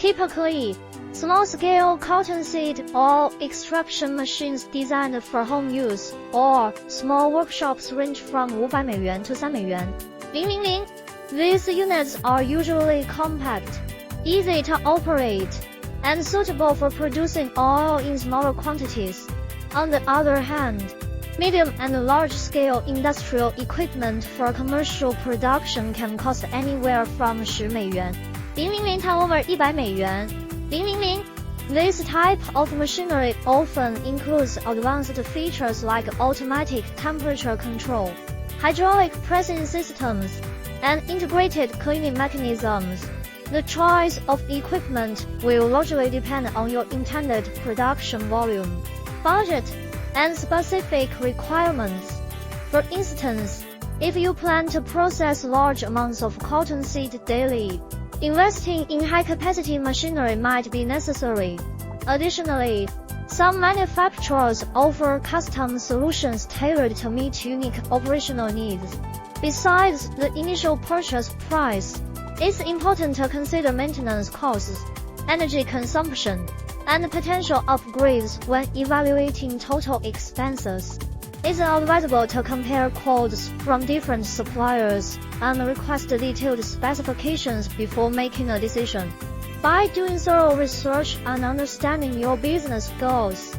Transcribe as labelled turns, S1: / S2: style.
S1: Typically, small-scale cottonseed oil extraction machines designed for home use or small workshops range from $500to3美元。000 These units are usually compact, easy to operate, and suitable for producing oil in smaller quantities. On the other hand, medium and large-scale industrial equipment for commercial production can cost anywhere from $10 000 to over $100 000 This type of machinery often includes advanced features like automatic temperature control, hydraulic pressing systems, and integrated cleaning mechanisms. The choice of equipment will largely depend on your intended production volume, budget, and specific requirements. For instance, if you plan to process large amounts of cottonseed daily, investing in high-capacity machinery might be necessary. Additionally, some manufacturers offer custom solutions tailored to meet unique operational needs. Besides the initial purchase price, it's important to consider maintenance costs, energy consumption, and potential upgrades when evaluating total expenses. It's advisable to compare quotes from different suppliers and request detailed specifications before making a decision. By doing thorough research and understanding your business goals,